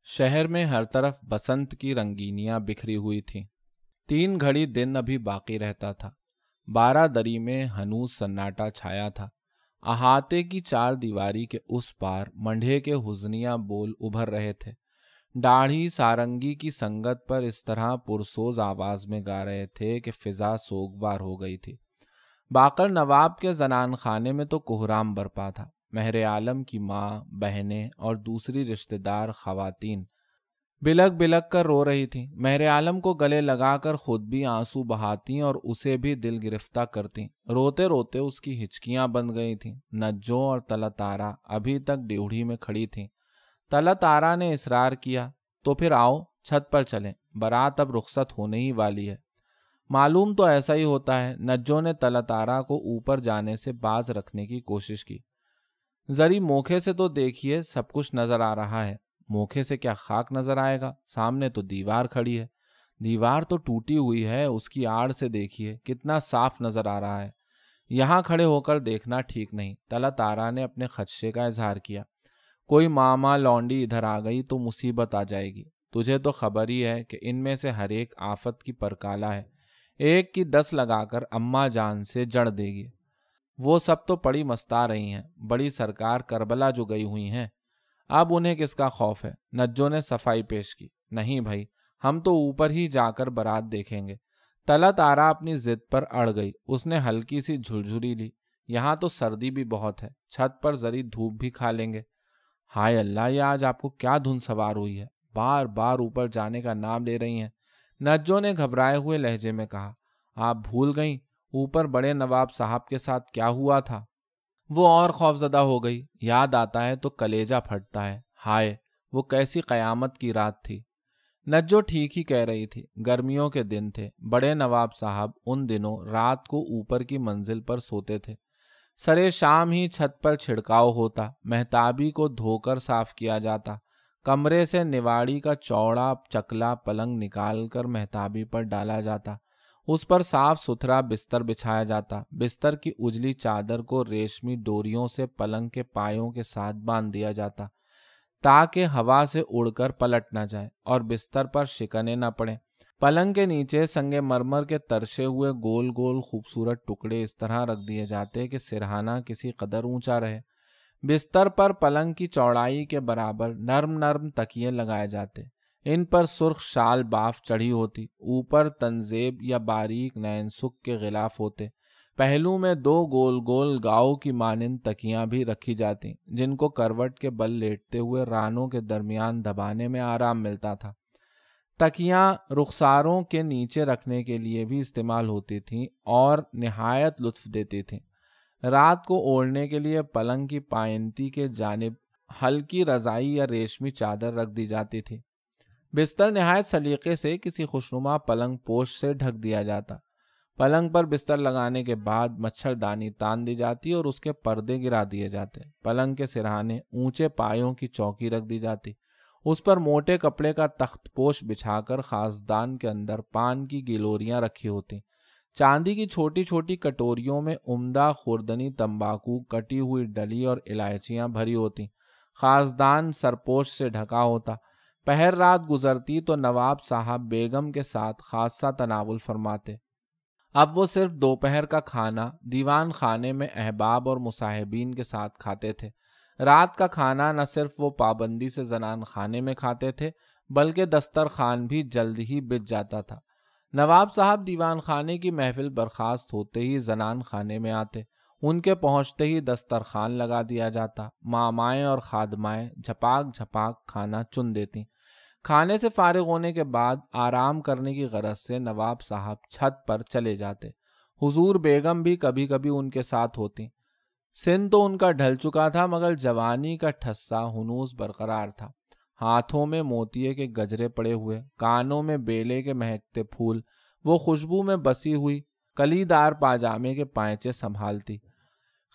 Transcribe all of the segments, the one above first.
شہر میں ہر طرف بسنت کی رنگینیاں بکھری ہوئی تھیں۔ 3 گھڑی دن ابھی باقی رہتا تھا۔ 12 دری میں ہنوز سناٹا چھایا تھا۔ احاطے کی 4 دیواری کے اس پار منڈھے کے حزنیہ بول ابھر رہے تھے۔ داڑھی سارنگی کی سنگت پر اس طرح پرسوز آواز میں گا رہے تھے کہ فضا سوگوار ہو گئی تھی۔ باقر نواب کے زنان خانے میں تو کوہرام برپا تھا۔ مہر عالم کی ماں، بہنیں اور دوسری رشتہ دار خواتین بلک بلک کر رو رہی تھیں۔ مہر عالم کو گلے لگا کر خود بھی آنسو بہاتیں اور اسے بھی دل گرفتہ کرتیں۔ روتے روتے اس کی ہچکیاں بند گئی تھیں۔ نجو اور طلعت آرا ابھی تک ڈیوڑھی میں کھڑی تھیں۔ طلعت آرا نے اصرار کیا، تو پھر آؤ چھت پر چلیں، بارات اب رخصت ہونے ہی والی ہے۔ معلوم تو ایسا ہی ہوتا ہے۔ نجو نے طلعت آرا کو اوپر جانے سے باز رکھنے کی کوشش کی۔ ذری موکھے سے تو دیکھیے، سب کچھ نظر آ رہا ہے۔ موکھے سے کیا خاک نظر آئے گا؟ سامنے تو دیوار کھڑی ہے۔ دیوار تو ٹوٹی ہوئی ہے، اس کی آڑ سے دیکھیے کتنا صاف نظر آ رہا ہے۔ یہاں کھڑے ہو کر دیکھنا ٹھیک نہیں۔ طلعت آرا نے اپنے خدشے کا اظہار کیا۔ کوئی ماما لونڈی ادھر آ گئی تو مصیبت آ جائے گی۔ تجھے تو خبر ہی ہے کہ ان میں سے ہر ایک آفت کی پرکالہ ہے۔ ایک کی 10 لگا کر اماں جان سے جڑ دے گی۔ وہ سب تو پڑی مستا رہی ہیں۔ بڑی سرکار کربلا جو گئی ہوئی ہیں، اب انہیں کس کا خوف ہے؟ نجو نے صفائی پیش کی۔ نہیں بھائی، ہم تو اوپر ہی جا کر بارات دیکھیں گے۔ طلعت آرا اپنی ضد پر اڑ گئی۔ اس نے ہلکی سی جھلجھلی لی۔ یہاں تو سردی بھی بہت ہے، چھت پر ذری دھوپ بھی کھا لیں گے۔ ہائے اللہ، یہ آج آپ کو کیا دھن سوار ہوئی ہے؟ بار بار اوپر جانے کا نام لے رہی ہیں۔ نجو نے گھبرائے ہوئے لہجے میں کہا۔ آپ بھول گئیں اوپر بڑے نواب صاحب کے ساتھ کیا ہوا تھا؟ وہ اور خوفزدہ ہو گئی۔ یاد آتا ہے تو کلیجہ پھٹتا ہے۔ ہائے، وہ کیسی قیامت کی رات تھی۔ نجو ٹھیک ہی کہہ رہی تھی۔ گرمیوں کے دن تھے۔ بڑے نواب صاحب ان دنوں رات کو اوپر کی منزل پر سوتے تھے۔ سرے شام ہی چھت پر چھڑکاؤ ہوتا، مہتابی کو دھو کر صاف کیا جاتا، کمرے سے نواڑی کا چوڑا چکلا پلنگ نکال کر مہتابی پر ڈالا جاتا، اس پر صاف ستھرا بستر بچھایا جاتا، بستر کی اجلی چادر کو ریشمی ڈوریوں سے پلنگ کے پایوں کے ساتھ باندھ دیا جاتا تاکہ ہوا سے اڑ کر پلٹ نہ جائے اور بستر پر شکنیں نہ پڑیں۔ پلنگ کے نیچے سنگ مرمر کے ترشے ہوئے گول گول خوبصورت ٹکڑے اس طرح رکھ دیے جاتے کہ سرہانہ کسی قدر اونچا رہے۔ بستر پر پلنگ کی چوڑائی کے برابر نرم نرم تکیے لگائے جاتے، ان پر سرخ شال باف چڑھی ہوتی، اوپر تنزیب یا باریک نین سک کے غلاف ہوتے، پہلو میں 2 گول گول گاؤ کی مانند تکیاں بھی رکھی جاتی جن کو کروٹ کے بل لیٹتے ہوئے رانوں کے درمیان دبانے میں آرام ملتا تھا۔ تکیاں رخساروں کے نیچے رکھنے کے لیے بھی استعمال ہوتی تھیں اور نہایت لطف دیتی تھیں۔ رات کو اوڑھنے کے لیے پلنگ کی پائنتی کے جانب ہلکی رضائی یا ریشمی چادر رکھ دی جاتی تھی۔ بستر نہایت سلیقے سے کسی خوشنما پلنگ پوش سے ڈھک دیا جاتا۔ پلنگ پر بستر لگانے کے بعد مچھردانی تان دی جاتی اور اس کے پردے گرا دیے جاتے۔ پلنگ کے سرہانے اونچے پایوں کی چوکی رکھ دی جاتی، اس پر موٹے کپڑے کا تخت پوش بچھا کر خاصدان کے اندر پان کی گلوریاں رکھی ہوتی، چاندی کی چھوٹی چھوٹی کٹوریوں میں عمدہ خوردنی تمباکو، کٹی ہوئی ڈلی اور الائچیاں بھری ہوتی۔ خاصدان سرپوش سے ڈھکا ہوتا۔ پہر رات گزرتی تو نواب صاحب بیگم کے ساتھ خاصہ تناول فرماتے۔ اب وہ صرف دوپہر کا کھانا دیوان خانے میں احباب اور مصاحبین کے ساتھ کھاتے تھے۔ رات کا کھانا نہ صرف وہ پابندی سے زنان خانے میں کھاتے تھے بلکہ دسترخوان بھی جلد ہی بچ جاتا تھا۔ نواب صاحب دیوان خانے کی محفل برخاست ہوتے ہی زنان خانے میں آتے، ان کے پہنچتے ہی دسترخوان لگا دیا جاتا، مامائیں اور خادمائیں جھپاک جھپاک کھانا چن دیتی۔ کھانے سے فارغ ہونے کے بعد آرام کرنے کی غرض سے نواب صاحب چھت پر چلے جاتے۔ حضور بیگم بھی کبھی کبھی ان کے ساتھ ہوتی۔ سن تو ان کا ڈھل چکا تھا مگر جوانی کا ٹھسا ہنوز برقرار تھا۔ ہاتھوں میں موتیے کے گجرے پڑے ہوئے، کانوں میں بیلے کے مہکتے پھول، وہ خوشبو میں بسی ہوئی کلی دار پاجامے کے پائچے سنبھالتی،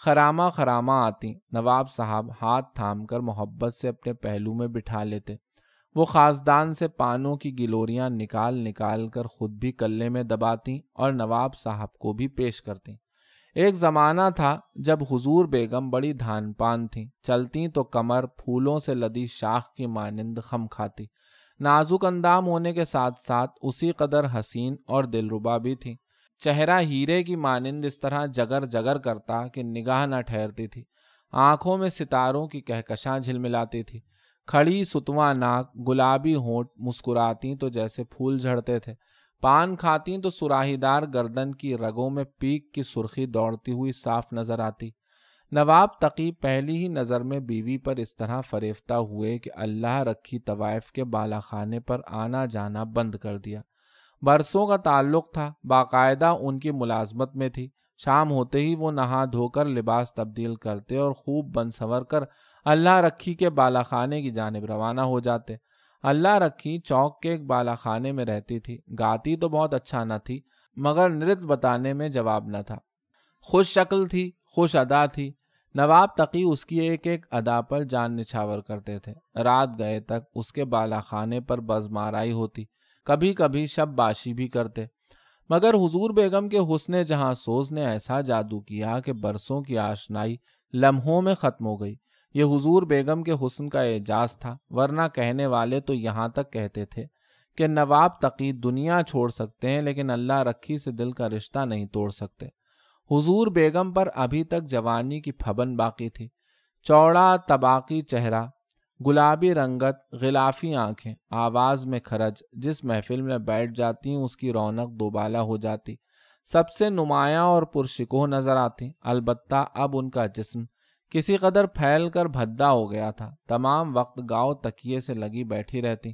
خرامہ خرامہ آتی۔ نواب صاحب ہاتھ تھام کر محبت سے اپنے پہلو میں بٹھا لیتے۔ وہ خاصدان سے پانوں کی گلوریاں نکال نکال کر خود بھی کلے میں دباتی اور نواب صاحب کو بھی پیش کرتی۔ ایک زمانہ تھا جب حضور بیگم بڑی دھان پان تھیں، چلتی تو کمر پھولوں سے لدی شاخ کی مانند خم کھاتی، نازک اندام ہونے کے ساتھ ساتھ اسی قدر حسین اور دلربا بھی تھی۔ چہرہ ہیرے کی مانند اس طرح جگر جگر کرتا کہ نگاہ نہ ٹھہرتی تھی، آنکھوں میں ستاروں کی کہکشاں جھلملاتی تھی، کھڑی ستواں ناک، گلابی ہونٹ، مسکراتی تو جیسے پھول جھڑتے تھے، پان کھاتی تو سراہی دار گردن کی رگوں میں پیک کی سرخی دوڑتی ہوئی صاف نظر آتی۔ نواب تقی پہلی ہی نظر میں بیوی پر اس طرح فریفتہ ہوئے کہ اللہ رکھی طوائف کے بالا خانے پر آنا جانا بند کر دیا۔ برسوں کا تعلق تھا، باقاعدہ ان کی ملازمت میں تھی، شام ہوتے ہی وہ نہا دھو کر لباس تبدیل کرتے اور خوب بن سنور کر اللہ رکھی کے بالا خانے کی جانب روانہ ہو جاتے۔ اللہ رکھی چوک کے ایک بالا خانے میں رہتی تھی، گاتی تو بہت اچھا نہ تھی مگر نرت بتانے میں جواب نہ تھا، خوش شکل تھی، خوش ادا تھی۔ نواب تقی اس کی ایک ایک ادا پر جان نچھاور کرتے تھے، رات گئے تک اس کے بالا خانے پر بزمارائی ہوتی، کبھی کبھی شب باشی بھی کرتے، مگر حضور بیگم کے حسن جہاں سوز نے ایسا جادو کیا کہ برسوں کی آشنائی لمحوں میں ختم ہو گئی۔ یہ حضور بیگم کے حسن کا اعجاز تھا، ورنہ کہنے والے تو یہاں تک کہتے تھے کہ نواب تقی دنیا چھوڑ سکتے ہیں لیکن اللہ رکھی سے دل کا رشتہ نہیں توڑ سکتے۔ حضور بیگم پر ابھی تک جوانی کی پھبن باقی تھی، چوڑا طباقی چہرہ، گلابی رنگت، غلافی آنکھیں، آواز میں کھرج، جس محفل میں بیٹھ جاتی اس کی رونق دوبالا ہو جاتی، سب سے نمایاں اور پرشکوہ نظر آتی۔ البتہ اب ان کا جسم کسی قدر پھیل کر بھدا ہو گیا تھا، تمام وقت گاؤ تکیے سے لگی بیٹھی رہتی،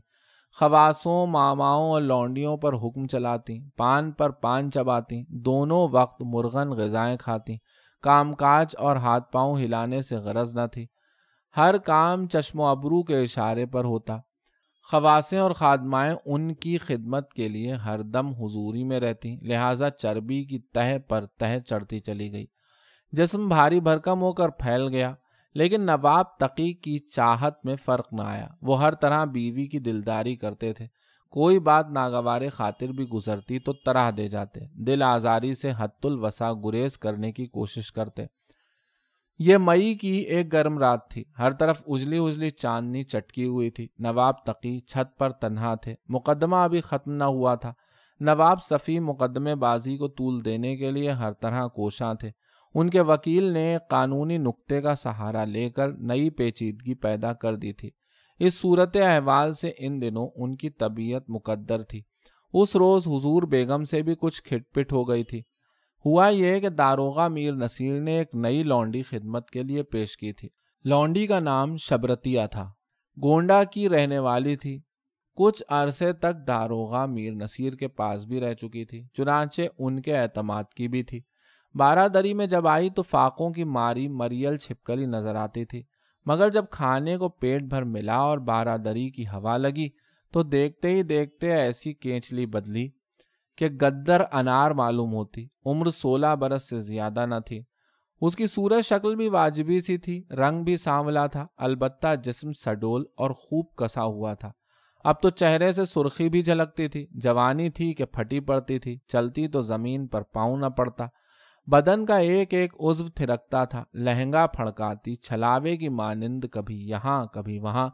خواصوں، ماماؤں اور لونڈیوں پر حکم چلاتی، پان پر پان چباتی، دونوں وقت مرغن غذائیں کھاتی، کام کاج اور ہاتھ پاؤں ہلانے سے غرض نہ تھی، ہر کام چشم و ابرو کے اشارے پر ہوتا۔ خواصیں اور خادمائیں ان کی خدمت کے لیے ہر دم حضوری میں رہتی، لہٰذا چربی کی تہ پر تہ چڑھتی چلی گئی، جسم بھاری بھرکم ہو کر پھیل گیا۔ لیکن نواب تقی کی چاہت میں فرق نہ آیا، وہ ہر طرح بیوی کی دلداری کرتے تھے، کوئی بات ناگوار خاطر بھی گزرتی تو طرح دے جاتے، دل آزاری سے حد الوسع گریز کرنے کی کوشش کرتے۔ یہ مئی کی ایک گرم رات تھی، ہر طرف اجلی اجلی چاندنی چٹکی ہوئی تھی، نواب تقی چھت پر تنہا تھے، مقدمہ ابھی ختم نہ ہوا تھا، نواب صفی مقدمے بازی کو طول دینے کے لیے ہر طرح کوشاں تھے، ان کے وکیل نے قانونی نکتے کا سہارا لے کر نئی پیچیدگی پیدا کر دی تھی۔ اس صورت احوال سے ان دنوں ان کی طبیعت مقدر تھی۔ اس روز حضور بیگم سے بھی کچھ کھٹ پٹ ہو گئی تھی۔ ہوا یہ کہ داروغہ میر نصیر نے ایک نئی لونڈی خدمت کے لیے پیش کی تھی۔ لونڈی کا نام شبرتیہ تھا، گونڈا کی رہنے والی تھی، کچھ عرصے تک داروغہ میر نصیر کے پاس بھی رہ چکی تھی، چنانچہ ان کے اعتماد کی بھی تھی۔ بارہ دری میں جب آئی تو فاقوں کی ماری مریل چھپکلی نظر آتی تھی، مگر جب کھانے کو پیٹ بھر ملا اور بارہ دری کی ہوا لگی تو دیکھتے ہی دیکھتے ایسی کینچلی بدلی کہ گدر انار معلوم ہوتی۔ عمر 16 برس سے زیادہ نہ تھی، اس کی صورت شکل بھی واجبی سی تھی، رنگ بھی سانولا تھا، البتہ جسم سڈول اور خوب کسا ہوا تھا۔ اب تو چہرے سے سرخی بھی جھلکتی تھی، جوانی تھی کہ پھٹی پڑتی تھی، چلتی تو زمین پر پاؤں نہ پڑتا، بدن کا ایک ایک عضو تھرکتا تھا، لہنگا پھڑکاتی چھلاوے کی مانند کبھی یہاں کبھی وہاں،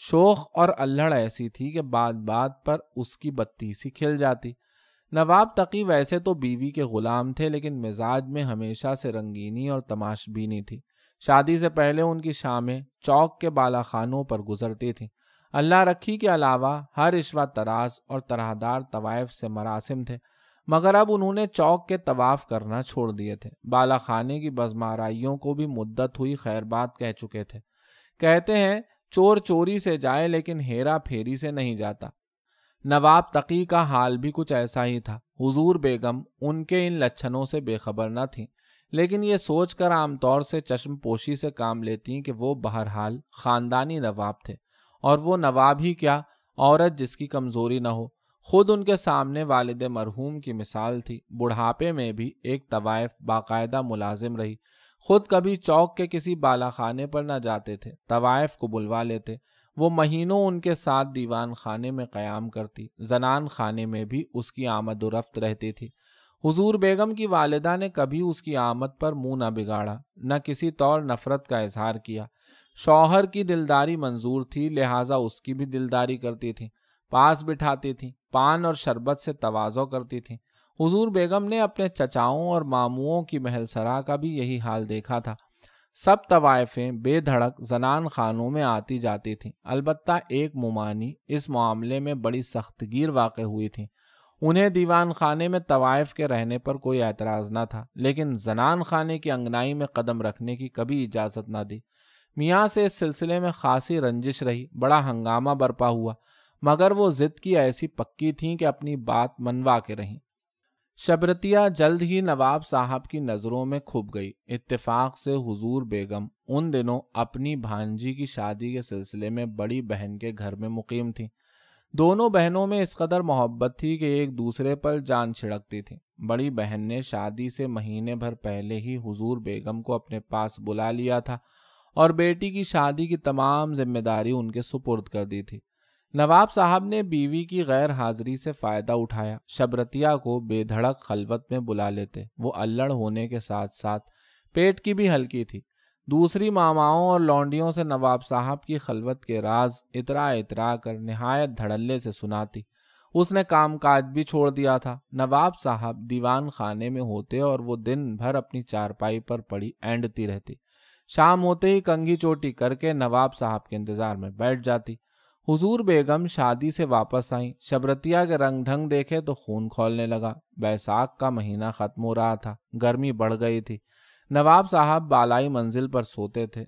شوخ اور الہڑ ایسی تھی کہ بات بات پر اس کی بتی سی کھل جاتی۔ نواب تقی ویسے تو بیوی کے غلام تھے لیکن مزاج میں ہمیشہ سے رنگینی اور تماش بینی تھی۔ شادی سے پہلے ان کی شامیں چوک کے بالا خانوں پر گزرتی تھیں۔ اللہ رکھی کے علاوہ ہر عشوہ تراز اور طرحدار طوائف سے مراسم تھے، مگر اب انہوں نے چوک کے طواف کرنا چھوڑ دیے تھے۔ بالا خانے کی بزمارائیوں کو بھی مدت ہوئی خیر بات کہہ چکے تھے۔ کہتے ہیں چور چوری سے جائے لیکن ہیرا پھیری سے نہیں جاتا۔ نواب تقی کا حال بھی کچھ ایسا ہی تھا۔ حضور بیگم ان کے ان لچھنوں سے بے خبر نہ تھیں، لیکن یہ سوچ کر عام طور سے چشم پوشی سے کام لیتی کہ وہ بہرحال خاندانی نواب تھے، اور وہ نواب ہی کیا، عورت جس کی کمزوری نہ ہو۔ خود ان کے سامنے والد مرحوم کی مثال تھی، بڑھاپے میں بھی ایک طوائف باقاعدہ ملازم رہی، خود کبھی چوک کے کسی بالا خانے پر نہ جاتے تھے، طوائف کو بلوا لیتے، وہ مہینوں ان کے ساتھ دیوان خانے میں قیام کرتی، زنان خانے میں بھی اس کی آمد و رفت رہتی تھی۔ حضور بیگم کی والدہ نے کبھی اس کی آمد پر منہ نہ بگاڑا، نہ کسی طور نفرت کا اظہار کیا۔ شوہر کی دلداری منظور تھی، لہٰذا اس کی بھی دلداری کرتی تھی، پاس بٹھاتی تھی، پان اور شربت سے تواضع کرتی تھی۔ حضور بیگم نے اپنے چچاؤں اور ماموؤں کی محل سرا کا بھی یہی حال دیکھا تھا۔ سب طوائفیں بے دھڑک زنان خانوں میں آتی جاتی تھیں، البتہ ایک ممانی اس معاملے میں بڑی سخت گیر واقع ہوئی تھی۔ انہیں دیوان خانے میں طوائف کے رہنے پر کوئی اعتراض نہ تھا، لیکن زنان خانے کی انگنائی میں قدم رکھنے کی کبھی اجازت نہ دی۔ میاں سے اس سلسلے میں خاصی رنجش رہی، بڑا ہنگامہ برپا ہوا، مگر وہ ضد کی ایسی پکی تھیں کہ اپنی بات منوا کے رہیں۔ شبرتیہ جلد ہی نواب صاحب کی نظروں میں کھپ گئی۔ اتفاق سے حضور بیگم ان دنوں اپنی بھانجی کی شادی کے سلسلے میں بڑی بہن کے گھر میں مقیم تھیں۔ دونوں بہنوں میں اس قدر محبت تھی کہ ایک دوسرے پر جان چھڑکتی تھیں۔ بڑی بہن نے شادی سے مہینے بھر پہلے ہی حضور بیگم کو اپنے پاس بلا لیا تھا اور بیٹی کی شادی کی تمام ذمہ داری ان کے سپرد کر دی تھی۔ نواب صاحب نے بیوی کی غیر حاضری سے فائدہ اٹھایا، شبرتیہ کو بے دھڑک خلوت میں بلا لیتے۔ وہ الڑ ہونے کے ساتھ ساتھ پیٹ کی بھی ہلکی تھی۔ دوسری ماماؤں اور لونڈیوں سے نواب صاحب کی خلوت کے راز اترا اترا کر نہایت دھڑلے سے سناتی۔ اس نے کام کاج بھی چھوڑ دیا تھا۔ نواب صاحب دیوان خانے میں ہوتے اور وہ دن بھر اپنی چارپائی پر پڑی اینڈتی رہتی۔ شام ہوتے ہی کنگھی چوٹی کر کے نواب صاحب کے انتظار میں بیٹھ جاتی۔ حضور بیگم شادی سے واپس آئیں۔ شبرتیہ کے رنگ ڈھنگ دیکھے تو خون کھولنے لگا۔ بیساکھ کا مہینہ ختم ہو رہا تھا، گرمی بڑھ گئی تھی۔ نواب صاحب بالائی منزل پر سوتے تھے۔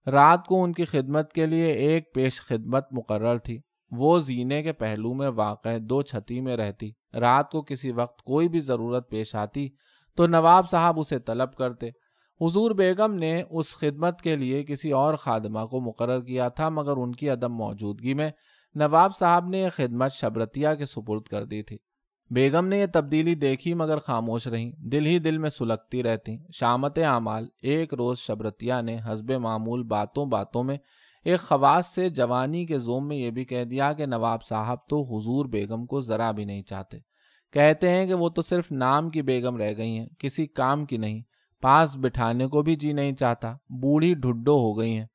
رات کو ان کی خدمت کے لیے ایک پیش خدمت مقرر تھی۔ وہ زینے کے پہلو میں واقع 2 چھتی میں رہتی۔ رات کو کسی وقت کوئی بھی ضرورت پیش آتی تو نواب صاحب اسے طلب کرتے۔ حضور بیگم نے اس خدمت کے لیے کسی اور خادمہ کو مقرر کیا تھا، مگر ان کی عدم موجودگی میں نواب صاحب نے یہ خدمت شبرتیہ کے سپرد کر دی تھی۔ بیگم نے یہ تبدیلی دیکھی مگر خاموش رہیں، دل ہی دل میں سلگتی رہتی۔ شامت اعمال ایک روز شبرتیہ نے حسب معمول باتوں باتوں میں ایک خواص سے جوانی کے زوم میں یہ بھی کہہ دیا کہ نواب صاحب تو حضور بیگم کو ذرا بھی نہیں چاہتے، کہتے ہیں کہ وہ تو صرف نام کی بیگم رہ گئی ہیں، کسی کام کی نہیں، پاس بٹھانے کو بھی جی نہیں چاہتا، بوڑھی ڈھڈو ہو گئی ہیں۔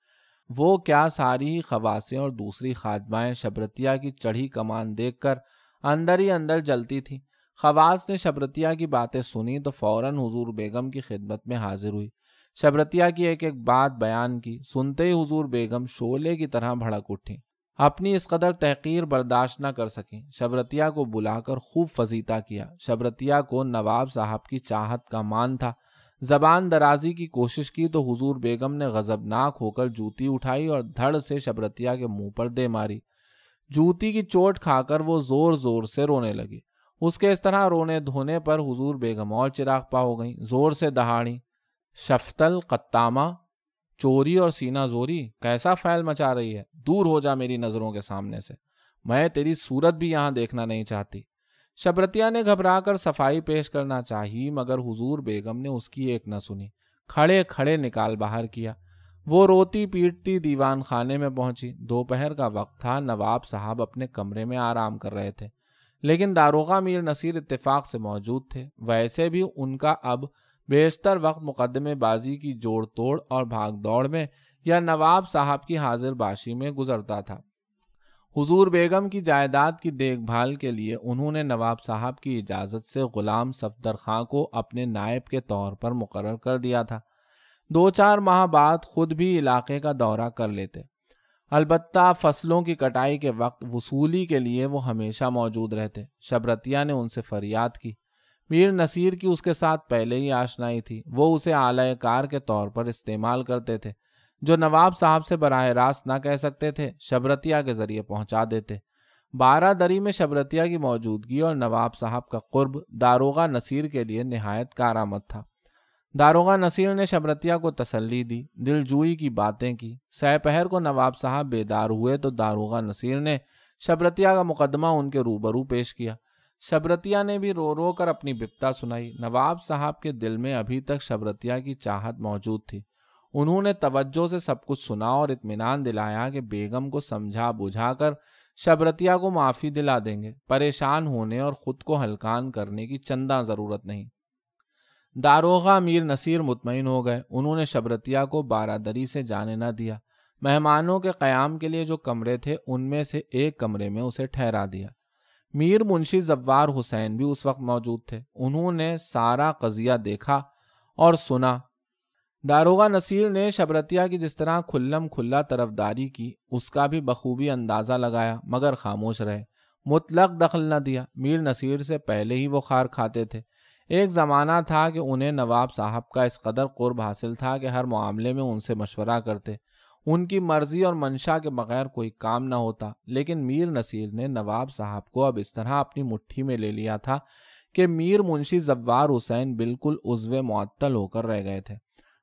وہ کیا ساری ہی خواصیں اور دوسری خادمائیں شبرتیہ کی چڑھی کمان دیکھ کر اندر ہی اندر جلتی تھی۔ خواص نے شبرتیہ کی باتیں سنی تو فوراً حضور بیگم کی خدمت میں حاضر ہوئی۔ شبرتیہ کی ایک ایک بات بیان کی۔ سنتے ہی حضور بیگم شعلے کی طرح بھڑک اٹھیں، اپنی اس قدر تحقیر برداشت نہ کر سکیں۔ شبرتیہ کو بلا کر خوب فضیطہ کیا۔ شبرتیہ کو نواب صاحب کی چاہت کا مان تھا۔ زبان درازی کی کوشش کی تو حضور بیگم نے غضبناک ہو کر جوتی اٹھائی اور دھڑ سے شبرتیہ کے منہ پر دے ماری۔ جوتی کی چوٹ کھا کر وہ زور زور سے رونے لگی۔ اس کے اس طرح رونے دھونے پر حضور بیگم اور چراغ پا ہو گئیں، زور سے دہاڑی، شفتل قطامہ، چوری اور سینہ زوری، کیسا فعل مچا رہی ہے، دور ہو جا میری نظروں کے سامنے سے، میں تیری صورت بھی یہاں دیکھنا نہیں چاہتی۔ شبرتیہ نے گھبرا کر صفائی پیش کرنا چاہی مگر حضور بیگم نے اس کی ایک نہ سنی، کھڑے کھڑے نکال باہر کیا۔ وہ روتی پیٹتی دیوان خانے میں پہنچی۔ دوپہر کا وقت تھا، نواب صاحب اپنے کمرے میں آرام کر رہے تھے، لیکن داروغہ میر نصیر اتفاق سے موجود تھے۔ ویسے بھی ان کا اب بیشتر وقت مقدمے بازی کی جوڑ توڑ اور بھاگ دوڑ میں یا نواب صاحب کی حاضر باشی میں گزرتا تھا۔ حضور بیگم کی جائیداد کی دیکھ بھال کے لیے انہوں نے نواب صاحب کی اجازت سے غلام صفدر خاں کو اپنے نائب کے طور پر مقرر کر دیا تھا۔ 2-4 ماہ بعد خود بھی علاقے کا دورہ کر لیتے۔ البتہ فصلوں کی کٹائی کے وقت وصولی کے لیے وہ ہمیشہ موجود رہتے۔ شبرتیہ نے ان سے فریاد کی۔ میر نصیر کی اس کے ساتھ پہلے ہی آشنائی تھی، وہ اسے اعلی کار کے طور پر استعمال کرتے تھے۔ جو نواب صاحب سے براہ راست نہ کہہ سکتے تھے، شبرتیہ کے ذریعے پہنچا دیتے۔ 12 دری میں شبرتیہ کی موجودگی اور نواب صاحب کا قرب داروغہ نصیر کے لیے نہایت کارآمد تھا۔ داروغہ نصیر نے شبرتیہ کو تسلی دی، دل جوئی کی باتیں کی۔ سہ پہر کو نواب صاحب بیدار ہوئے تو داروغہ نصیر نے شبرتیہ کا مقدمہ ان کے روبرو پیش کیا۔ شبرتیہ نے بھی رو رو کر اپنی بپتا سنائی۔ نواب صاحب کے دل میں ابھی تک شبرتیہ کی چاہت موجود تھی۔ انہوں نے توجہ سے سب کچھ سنا اور اطمینان دلایا کہ بیگم کو سمجھا بجھا کر شبرتیا کو معافی دلا دیں گے، پریشان ہونے اور خود کو ہلکان کرنے کی چندہ ضرورت نہیں۔ داروغہ میر نصیر مطمئن ہو گئے۔ انہوں نے شبرتیا کو بارادری سے جانے نہ دیا۔ مہمانوں کے قیام کے لیے جو کمرے تھے ان میں سے ایک کمرے میں اسے ٹھہرا دیا۔ میر منشی زوار حسین بھی اس وقت موجود تھے۔ انہوں نے سارا قضیہ دیکھا اور سنا۔ داروغہ نصیر نے شبرتیا کی جس طرح کھلم کھلا طرفداری کی اس کا بھی بخوبی اندازہ لگایا، مگر خاموش رہے، مطلق دخل نہ دیا۔ میر نصیر سے پہلے ہی وہ خار کھاتے تھے۔ ایک زمانہ تھا کہ انہیں نواب صاحب کا اس قدر قرب حاصل تھا کہ ہر معاملے میں ان سے مشورہ کرتے، ان کی مرضی اور منشا کے بغیر کوئی کام نہ ہوتا۔ لیکن میر نصیر نے نواب صاحب کو اب اس طرح اپنی مٹھی میں لے لیا تھا کہ میر منشی زوار حسین بالکل عضو معطل ہو کر رہ گئے تھے۔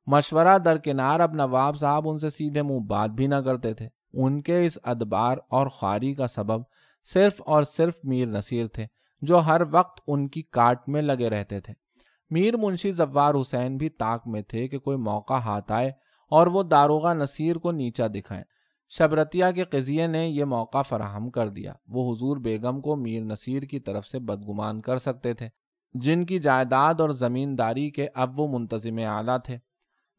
مشورہ درکنار، اب نواب صاحب ان سے سیدھے منہ بات بھی نہ کرتے تھے۔ ان کے اس ادبار اور خواری کا سبب صرف اور صرف میر نصیر تھے، جو ہر وقت ان کی کاٹ میں لگے رہتے تھے۔ میر منشی زوار حسین بھی طاق میں تھے کہ کوئی موقع ہاتھ آئے اور وہ داروغہ نصیر کو نیچا دکھائیں۔ شبرتیا کے قضیے نے یہ موقع فراہم کر دیا۔ وہ حضور بیگم کو میر نصیر کی طرف سے بدگمان کر سکتے تھے، جن کی جائیداد اور زمینداری کے اب وہ منتظم اعلیٰ تھے۔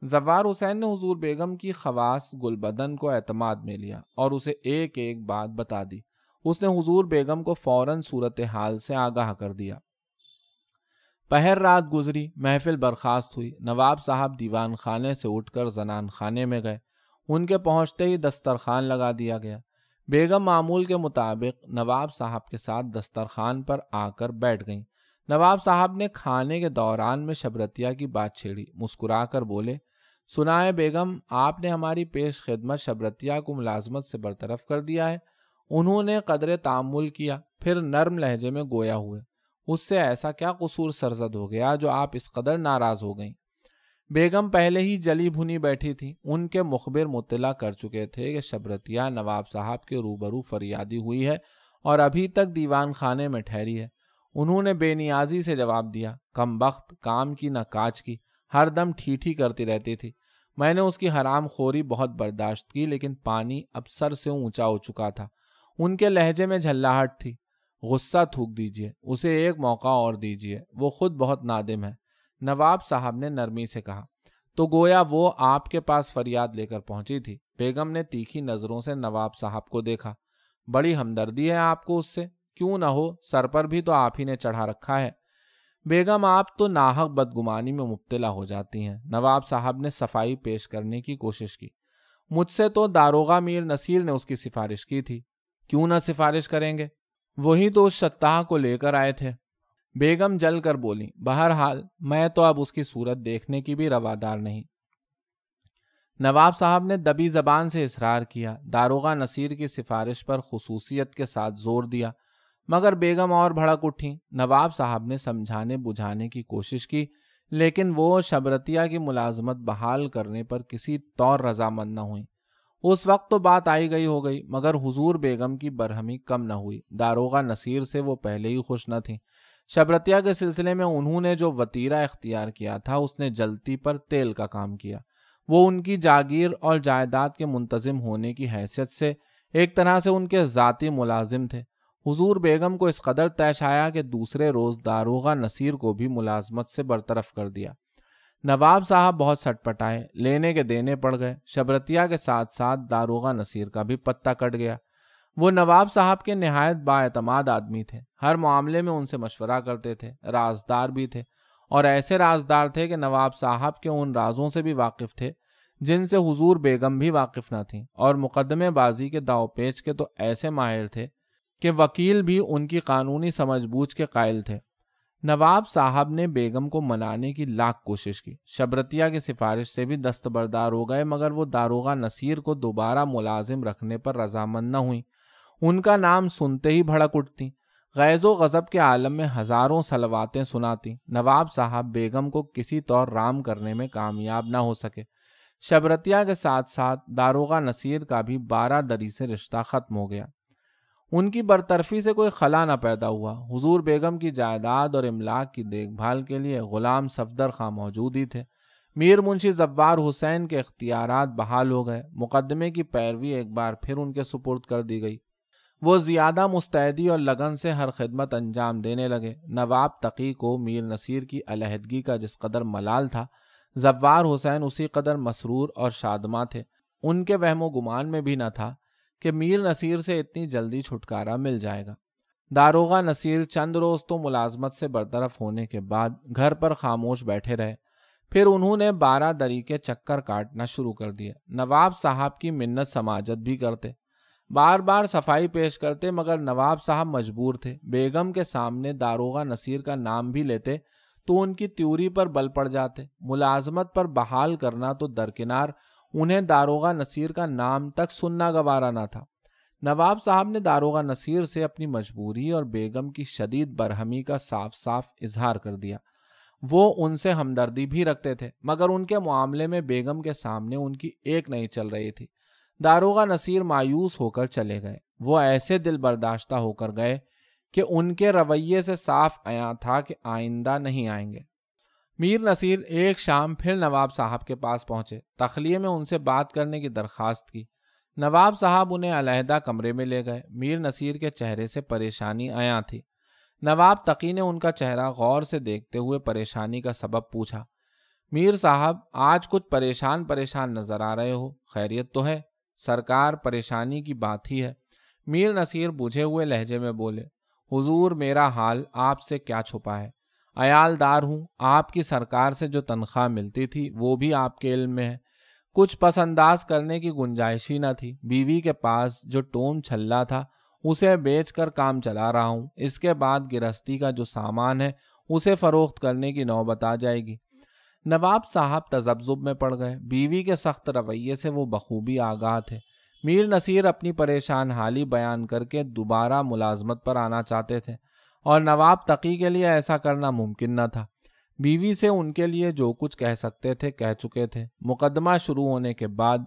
زوار حسین نے حضور بیگم کی خواص گلبدن کو اعتماد میں لیا اور اسے ایک ایک بات بتا دی۔ اس نے حضور بیگم کو فوراً صورتحال سے آگاہ کر دیا۔ پہر رات گزری، محفل برخاست ہوئی۔ نواب صاحب دیوان خانے سے اٹھ کر زنان خانے میں گئے۔ ان کے پہنچتے ہی دسترخوان لگا دیا گیا۔ بیگم معمول کے مطابق نواب صاحب کے ساتھ دسترخوان پر آ کر بیٹھ گئیں۔ نواب صاحب نے کھانے کے دوران میں شبرتیا کی بات چھیڑی۔ مسکرا کر بولے، سنائے بیگم، آپ نے ہماری پیش خدمت شبرتیا کو ملازمت سے برطرف کر دیا ہے۔ انہوں نے قدر تأمل کیا، پھر نرم لہجے میں گویا ہوئے، اس سے ایسا کیا قصور سرزد ہو گیا جو آپ اس قدر ناراض ہو گئیں؟ بیگم پہلے ہی جلی بھنی بیٹھی تھی۔ ان کے مخبر مطلع کر چکے تھے کہ شبرتیا نواب صاحب کے روبرو فریادی ہوئی ہے اور ابھی تک دیوان خانے میں ٹھہری ہے۔ انہوں نے بے نیازی سے جواب دیا، کم بخت، کام کی نہ کاج کی، ہر دم ٹھیٹھی کرتی رہتی تھی۔ میں نے اس کی حرام خوری بہت برداشت کی، لیکن پانی اب سر سے اونچا ہو چکا تھا۔ ان کے لہجے میں جھلاہٹ تھی۔ غصہ تھوک دیجئے، اسے ایک موقع اور دیجئے، وہ خود بہت نادم ہے۔ نواب صاحب نے نرمی سے کہا۔ تو گویا وہ آپ کے پاس فریاد لے کر پہنچی تھی؟ بیگم نے تیکھی نظروں سے نواب صاحب کو دیکھا۔ بڑی ہمدردی ہے آپ کو اس سے؟ کیوں نہ ہو، سر پر بھی تو آپ ہی نے چڑھا رکھا ہے۔ بیگم، آپ تو ناحق بدگمانی میں مبتلا ہو جاتی ہیں۔ نواب صاحب نے صفائی پیش کرنے کی کوشش کی۔ مجھ سے تو داروغہ میر نصیر نے اس کی سفارش کی تھی۔ کیوں نہ سفارش کریں گے؟ وہی تو اس شتاح کو لے کر آئے تھے۔ بیگم جل کر بولی، بہرحال میں تو اب اس کی صورت دیکھنے کی بھی روادار نہیں۔ نواب صاحب نے دبی زبان سے اصرار کیا، داروغہ نصیر کی سفارش پر خصوصیت کے ساتھ زور دیا، مگر بیگم اور بھڑک اٹھیں۔ نواب صاحب نے سمجھانے بجھانے کی کوشش کی، لیکن وہ شبرتیا کی ملازمت بحال کرنے پر کسی طور رضامند نہ ہوئیں۔ اس وقت تو بات آئی گئی ہو گئی، مگر حضور بیگم کی برہمی کم نہ ہوئی۔ داروغہ نصیر سے وہ پہلے ہی خوش نہ تھیں۔ شبرتیا کے سلسلے میں انہوں نے جو وتیرہ اختیار کیا تھا اس نے جلتی پر تیل کا کام کیا۔ وہ ان کی جاگیر اور جائیداد کے منتظم ہونے کی حیثیت سے ایک طرح سے ان کے ذاتی ملازم تھے۔ حضور بیگم کو اس قدر طیش آیا کہ دوسرے روز داروغہ نصیر کو بھی ملازمت سے برطرف کر دیا۔ نواب صاحب بہت سٹ پٹائے، لینے کے دینے پڑ گئے۔ شبرتیا کے ساتھ ساتھ داروغہ نصیر کا بھی پتہ کٹ گیا۔ وہ نواب صاحب کے نہایت بااعتماد آدمی تھے، ہر معاملے میں ان سے مشورہ کرتے تھے، رازدار بھی تھے، اور ایسے رازدار تھے کہ نواب صاحب کے ان رازوں سے بھی واقف تھے جن سے حضور بیگم بھی واقف نہ تھیں، اور مقدمے بازی کے داؤ پیچ کے تو ایسے ماہر تھے کہ وکیل بھی ان کی قانونی سمجھ بوجھ کے قائل تھے۔ نواب صاحب نے بیگم کو منانے کی لاکھ کوشش کی، شبرتیا کی سفارش سے بھی دستبردار ہو گئے، مگر وہ داروغہ نصیر کو دوبارہ ملازم رکھنے پر رضامند نہ ہوئیں۔ ان کا نام سنتے ہی بھڑک اٹھتی، غیظ و غضب کے عالم میں ہزاروں صلواتیں سناتی۔ نواب صاحب بیگم کو کسی طور رام کرنے میں کامیاب نہ ہو سکے۔ شبرتیا کے ساتھ ساتھ داروغہ نصیر کا بھی 12 دری سے رشتہ ختم ہو گیا۔ ان کی برطرفی سے کوئی خلا نہ پیدا ہوا۔ حضور بیگم کی جائیداد اور املاک کی دیکھ بھال کے لیے غلام صفدر خاں موجود ہی تھے۔ میر منشی زوار حسین کے اختیارات بحال ہو گئے۔ مقدمے کی پیروی ایک بار پھر ان کے سپرد کر دی گئی۔ وہ زیادہ مستعدی اور لگن سے ہر خدمت انجام دینے لگے۔ نواب تقی کو میر نصیر کی علیحدگی کا جس قدر ملال تھا، زوار حسین اسی قدر مسرور اور شادماں تھے۔ ان کے وہم و گمان میں بھی نہ تھا کہ میر نصیر سے اتنی جلدی چھٹکارا مل جائے گا۔ داروغہ نصیر چند روز تو ملازمت سے برطرف ہونے کے بعد گھر پر خاموش بیٹھے رہے، پھر انہوں نے 12 دری کے چکر کاٹنا شروع کر دیے۔ نواب صاحب کی منت سماجت بھی کرتے، بار بار صفائی پیش کرتے، مگر نواب صاحب مجبور تھے۔ بیگم کے سامنے داروغہ نصیر کا نام بھی لیتے تو ان کی تیوری پر بل پڑ جاتے۔ ملازمت پر بحال کرنا تو درکنار، انہیں داروغہ نصیر کا نام تک سننا گوارا نہ تھا۔ نواب صاحب نے داروغہ نصیر سے اپنی مجبوری اور بیگم کی شدید برہمی کا صاف صاف اظہار کر دیا۔ وہ ان سے ہمدردی بھی رکھتے تھے، مگر ان کے معاملے میں بیگم کے سامنے ان کی ایک نہیں چل رہی تھی۔ داروغہ نصیر مایوس ہو کر چلے گئے۔ وہ ایسے دل برداشتہ ہو کر گئے کہ ان کے رویے سے صاف عیاں تھا کہ آئندہ نہیں آئیں گے۔ میر نصیر ایک شام پھر نواب صاحب کے پاس پہنچے، تخلیے میں ان سے بات کرنے کی درخواست کی۔ نواب صاحب انہیں علیحدہ کمرے میں لے گئے۔ میر نصیر کے چہرے سے پریشانی عیاں تھی۔ نواب تقی نے ان کا چہرہ غور سے دیکھتے ہوئے پریشانی کا سبب پوچھا۔ میر صاحب، آج کچھ پریشان نظر آ رہے ہو، خیریت تو ہے؟ سرکار، پریشانی کی بات ہی ہے۔ میر نصیر بجھے ہوئے لہجے میں بولے، حضور میرا حال آپ سے کیا چھپا ہے، عیالدار ہوں، آپ کی سرکار سے جو تنخواہ ملتی تھی وہ بھی آپ کے علم میں ہے، کچھ پس انداز کرنے کی گنجائش ہی نہ تھی، بیوی کے پاس جو ٹون چھلا تھا اسے بیچ کر کام چلا رہا ہوں، اس کے بعد گرہستی کا جو سامان ہے اسے فروخت کرنے کی نوبت آ جائے گی۔ نواب صاحب تذبذب میں پڑ گئے، بیوی کے سخت رویے سے وہ بخوبی آگاہ تھے۔ میر نصیر اپنی پریشان حالی بیان کر کے دوبارہ ملازمت پر آنا چاہتے تھے، اور نواب تقی کے لیے ایسا کرنا ممکن نہ تھا۔ بیوی سے ان کے لیے جو کچھ کہہ سکتے تھے کہہ چکے تھے۔ مقدمہ شروع ہونے کے بعد